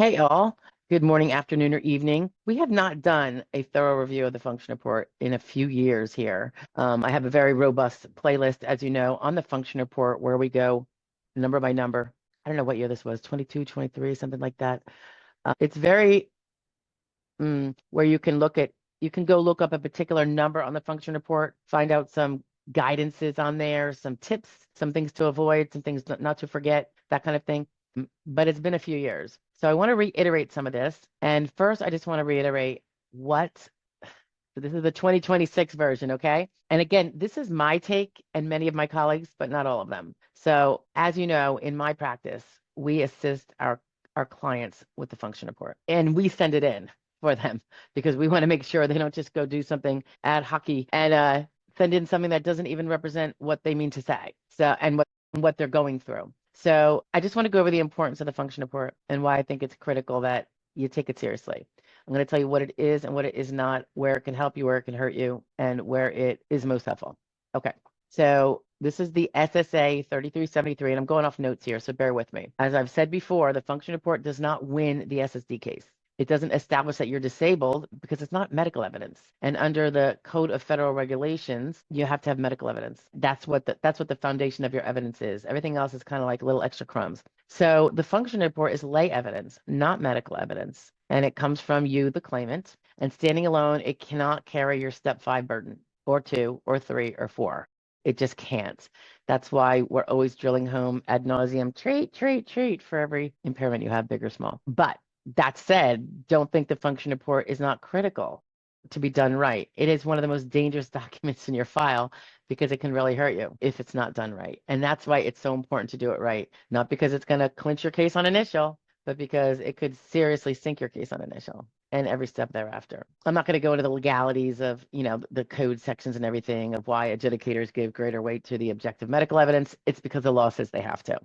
Hey all, good morning, afternoon, or evening. We have not done a thorough review of the function report in a few years here. I have a very robust playlist, as you know, on the function report where we go number by number. I don't know what year this was, 22, 23, something like that. It's very where you can go look up a particular number on the function report, find out some guidances on there, some tips, some things to avoid, some things not to forget, that kind of thing. But it's been a few years. So I want to reiterate some of this. And first, I just want to reiterate so this is the 2026 version, okay? And again, this is my take and many of my colleagues, but not all of them. So as you know, in my practice, we assist our clients with the function report and we send it in for them because we want to make sure they don't just go do something ad hoc and send in something that doesn't even represent what they mean to say. So, and what they're going through. So I just want to go over the importance of the function report and why I think it's critical that you take it seriously. I'm going to tell you what it is and what it is not, where it can help you, where it can hurt you, and where it is most helpful. Okay, so this is the SSA 3373, and I'm going off notes here, so bear with me. As I've said before, the function report does not win the SSD case. It doesn't establish that you're disabled because it's not medical evidence. And under the Code of Federal Regulations, you have to have medical evidence. That's what the foundation of your evidence is. Everything else is kind of like little extra crumbs. So the function report is lay evidence, not medical evidence. And it comes from you, the claimant. And standing alone, it cannot carry your step 5 burden, or 2, or 3, or 4. It just can't. That's why we're always drilling home ad nauseum, treat for every impairment you have, big or small. But that said, don't think the function report is not critical to be done right. It is one of the most dangerous documents in your file because it can really hurt you if it's not done right. And that's why it's so important to do it right. Not because it's going to clinch your case on initial, but because it could seriously sink your case on initial and every step thereafter. I'm not going to go into the legalities of, the code sections and everything of why adjudicators give greater weight to the objective medical evidence. It's because the law says they have to.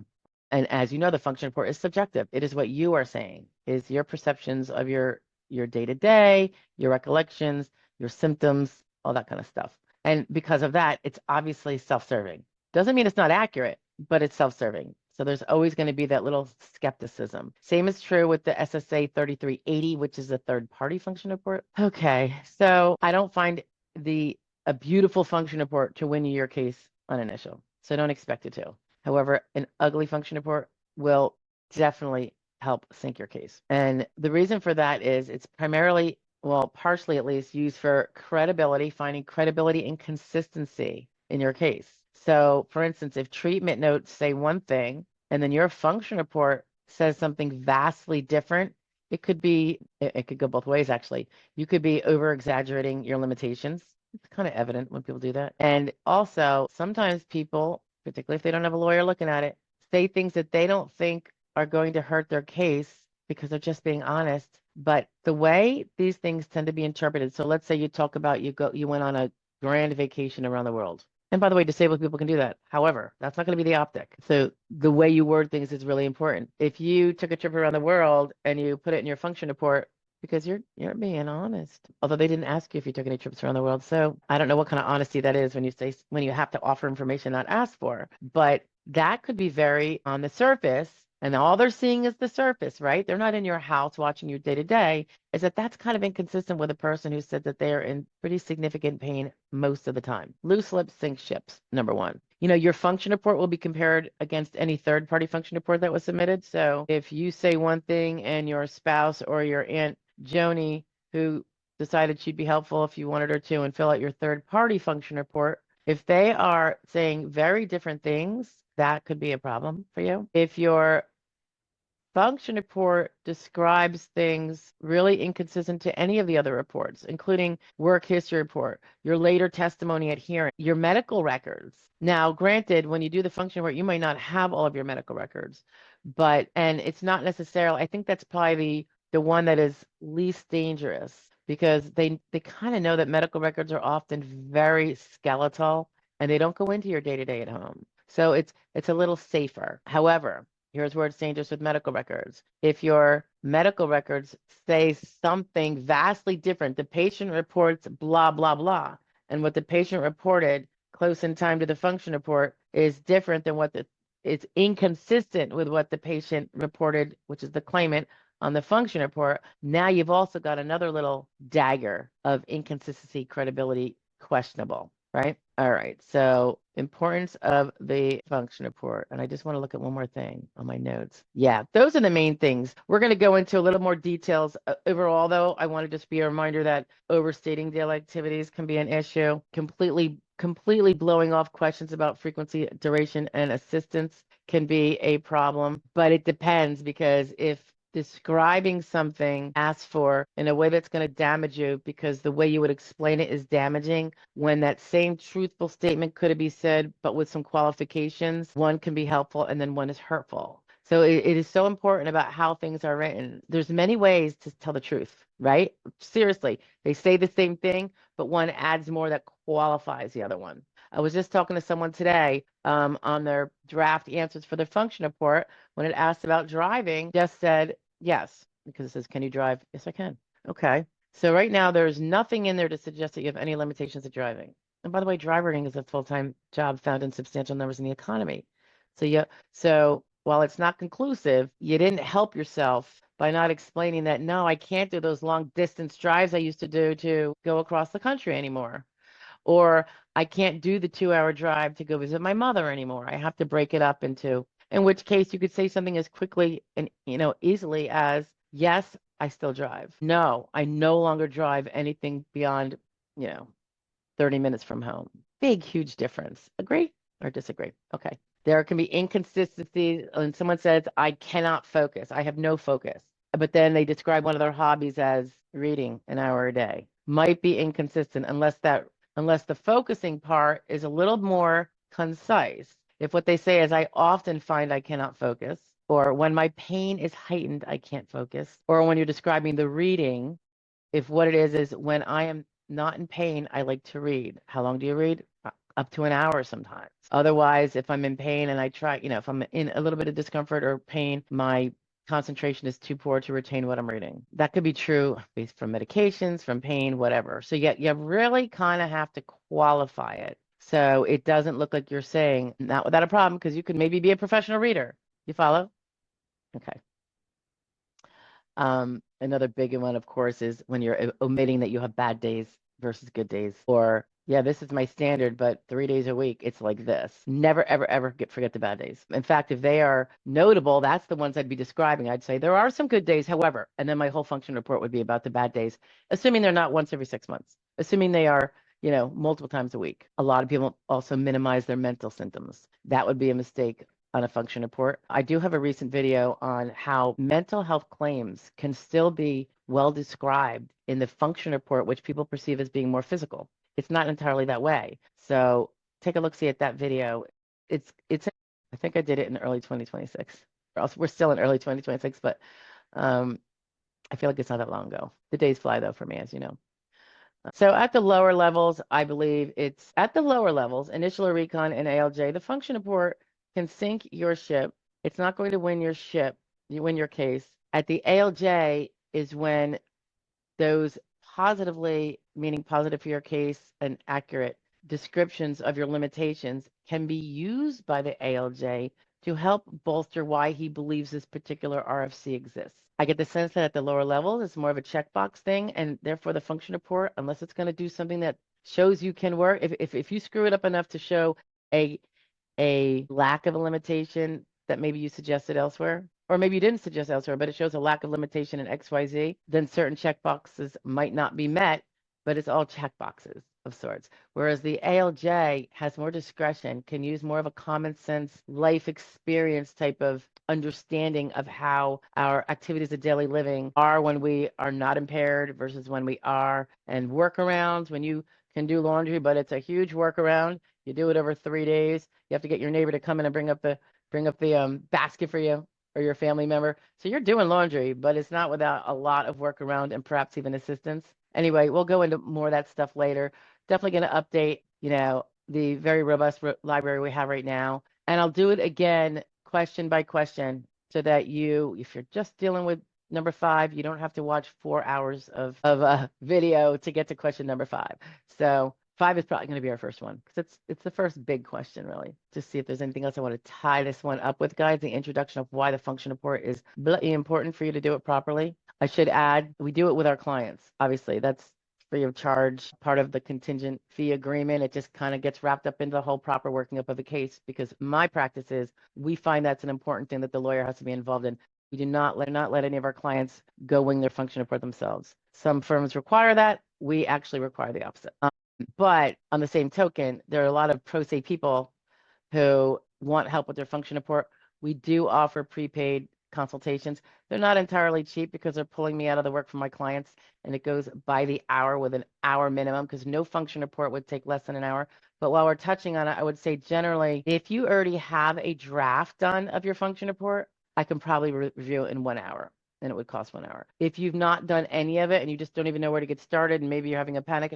And as you know, the function report is subjective. It is what you are saying, is your perceptions of your day-to-day, your recollections, your symptoms, all that kind of stuff. And because of that, it's obviously self-serving. Doesn't mean it's not accurate, but it's self-serving. So there's always going to be that little skepticism. Same is true with the SSA 3380, which is a third-party function report. Okay, so I don't find a beautiful function report to win your case on initial. So don't expect it to. However, an ugly function report will definitely help sink your case. And the reason for that is it's primarily, well, partially at least, used for credibility, finding credibility and consistency in your case. So, for instance, if treatment notes say one thing and then your function report says something vastly different, it could go both ways, actually. You could be over-exaggerating your limitations. It's kind of evident when people do that. And also, sometimes people, particularly if they don't have a lawyer looking at it, say things that they don't think are going to hurt their case because they're just being honest. But the way these things tend to be interpreted, so let's say you talk about you went on a grand vacation around the world. And by the way, disabled people can do that. However, that's not going to be the optic. So the way you word things is really important. If you took a trip around the world and you put it in your function report, because you're being honest. Although they didn't ask you if you took any trips around the world. So I don't know what kind of honesty that is when you have to offer information not asked for. But that could be very on the surface. And all they're seeing is the surface, right? They're not in your house watching you day to day. Is that's kind of inconsistent with a person who said that they are in pretty significant pain most of the time. Loose lips sink ships, number one. Your function report will be compared against any third-party function report that was submitted. So if you say one thing and your spouse or your Aunt Joni, who decided she'd be helpful if you wanted her to, and fill out your third-party function report, if they are saying very different things, that could be a problem for you. If your function report describes things really inconsistent to any of the other reports, including work history report, your later testimony at hearing, your medical records. Now, granted, when you do the function report, you might not have all of your medical records, and it's not necessarily, I think that's probably the one that is least dangerous because they kind of know that medical records are often very skeletal and they don't go into your day-to-day at home. So it's a little safer. However, here's where it's dangerous with medical records. If your medical records say something vastly different, the patient reports blah, blah, blah, and what the patient reported close in time to the function report is different than it's inconsistent with what the patient reported, which is the claimant, On the function report, now you've also got another little dagger of inconsistency, credibility, questionable, right? All right, so importance of the function report. And I just want to look at one more thing on my notes. Yeah, those are the main things. We're going to go into a little more details. Overall, though, I want to just be a reminder that overstating daily activities can be an issue. Completely blowing off questions about frequency, duration, and assistance can be a problem, but it depends, because if describing something asked for in a way that's going to damage you because the way you would explain it is damaging, when that same truthful statement could be said but with some qualifications, one can be helpful and then one is hurtful. So it is so important about how things are written. There's many ways to tell the truth, right? Seriously, they say the same thing, but one adds more that qualifies the other one. I was just talking to someone today on their draft answers for their function report. When it asked about driving, just said yes, because it says, can you drive? Yes, I can. Okay. So right now, there's nothing in there to suggest that you have any limitations of driving. And by the way, driving is a full-time job found in substantial numbers in the economy. So while it's not conclusive, you didn't help yourself by not explaining that, no, I can't do those long distance drives I used to do to go across the country anymore. Or I can't do the 2-hour drive to go visit my mother anymore. I have to break it up into, in which case you could say something as quickly and easily as, yes, I still drive. No, I no longer drive anything beyond 30 minutes from home. Big, huge difference. Agree or disagree? Okay. There can be inconsistencies when someone says, I cannot focus. I have no focus. But then they describe one of their hobbies as reading an hour a day. Might be inconsistent unless the focusing part is a little more concise. If what they say is, I often find I cannot focus, or when my pain is heightened, I can't focus, or when you're describing the reading, if what it is when I am not in pain, I like to read. How long do you read? Up to an hour sometimes. Otherwise, if I'm in pain and I try, if I'm in a little bit of discomfort or pain, my concentration is too poor to retain what I'm reading. That could be true based from medications, from pain, whatever. So you really kind of have to qualify it. So it doesn't look like you're saying not without a problem, because you could maybe be a professional reader. You follow? Okay. Another big one, of course, is when you're omitting that you have bad days versus good days. Or, yeah, this is my standard, but 3 days a week, it's like this. Never, ever, ever forget the bad days. In fact, if they are notable, that's the ones I'd be describing. I'd say there are some good days, however, and then my whole function report would be about the bad days, assuming they're not once every 6 months, assuming they are multiple times a week. A lot of people also minimize their mental symptoms. That would be a mistake on a function report. I do have a recent video on how mental health claims can still be well described in the function report, which people perceive as being more physical. It's not entirely that way. So take a look-see at that video. It's I think I did it in early 2026. Or else we're still in early 2026, but I feel like it's not that long ago. The days fly though for me, as you know. So at the lower levels, I believe it's at the lower levels, initial recon and ALJ, the function report can sink your ship. It's not going to win your ship, you win your case. At the ALJ is when those positively, meaning positive for your case and accurate descriptions of your limitations, can be used by the ALJ to help bolster why he believes this particular RFC exists. I get the sense that at the lower levels, it's more of a checkbox thing, and therefore the function report, unless it's going to do something that shows you can work, if you screw it up enough to show a lack of a limitation that maybe you suggested elsewhere, or maybe you didn't suggest elsewhere, but it shows a lack of limitation in XYZ, then certain checkboxes might not be met, but it's all checkboxes of sorts. Whereas the ALJ has more discretion, can use more of a common sense life experience type of understanding of how our activities of daily living are when we are not impaired versus when we are, and workarounds when you can do laundry, but it's a huge workaround. You do it over 3 days. You have to get your neighbor to come in and bring up the basket for you or your family member. So you're doing laundry, but it's not without a lot of workaround and perhaps even assistance. Anyway, we'll go into more of that stuff later. Definitely going to update, the very robust library we have right now. And I'll do it again, question by question, so that if you're just dealing with number 5, you don't have to watch 4 hours of video to get to question number 5. So 5 is probably going to be our first one because it's the first big question, really. Just see if there's anything else I want to tie this one up with, guys. The introduction of why the function report is bloody important for you to do it properly. I should add, we do it with our clients. Obviously, that's free of charge, part of the contingent fee agreement. It just kind of gets wrapped up into the whole proper working up of the case because my practice is we find that's an important thing that the lawyer has to be involved in. We do not let any of our clients go wing their function report themselves. Some firms require that. We actually require the opposite. But on the same token, there are a lot of pro se people who want help with their function report. We do offer prepaid consultations. They're not entirely cheap because they're pulling me out of the work for my clients, and it goes by the hour with an hour minimum because no function report would take less than an hour. But while we're touching on it, I would say generally, if you already have a draft done of your function report, I can probably review it in 1 hour. And it would cost 1 hour. If you've not done any of it and you just don't even know where to get started, and maybe you're having a panic,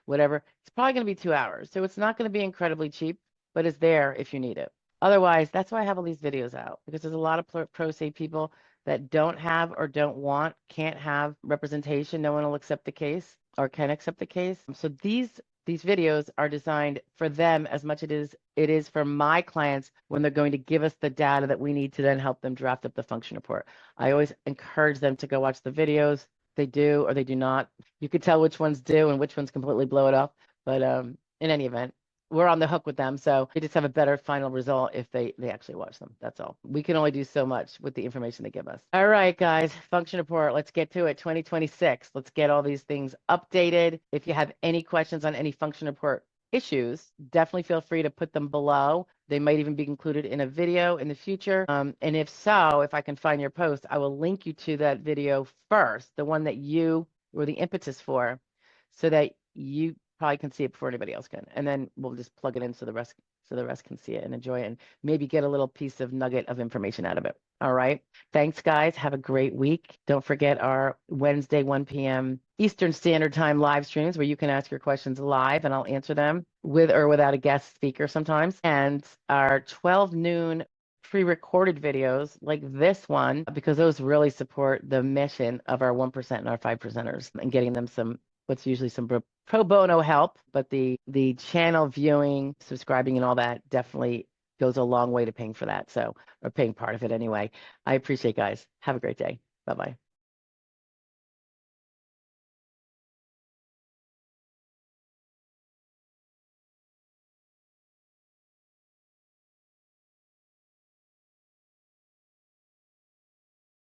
whatever, it's probably going to be 2 hours. So it's not going to be incredibly cheap, but it's there if you need it. Otherwise, that's why I have all these videos out, because there's a lot of pro se people that don't have or don't want, can't have representation. No one will accept the case or can accept the case. So these videos are designed for them as much as it is for my clients when they're going to give us the data that we need to then help them draft up the function report. I always encourage them to go watch the videos. They do or they do not. You could tell which ones do and which ones completely blow it up. But in any event, we're on the hook with them. So they just have a better final result if they actually watch them. That's all. We can only do so much with the information they give us. All right, guys, function report. Let's get to it. 2026. Let's get all these things updated. If you have any questions on any function report issues, definitely feel free to put them below. They might even be included in a video in the future. And if so, if I can find your post, I will link you to that video first, the one that you were the impetus for, so that you probably can see it before anybody else can. And then we'll just plug it in so the rest can see it and enjoy it and maybe get a little piece of nugget of information out of it. All right. Thanks, guys. Have a great week. Don't forget our Wednesday, 1 p.m. Eastern Standard Time live streams where you can ask your questions live and I'll answer them with or without a guest speaker sometimes. And our 12 noon pre-recorded videos like this one, because those really support the mission of our 1% and our 5%ers and getting them what's usually some pro bono help, but the channel viewing, subscribing, and all that definitely goes a long way to paying for that. So, or paying part of it anyway. I appreciate, guys. Have a great day. Bye-bye.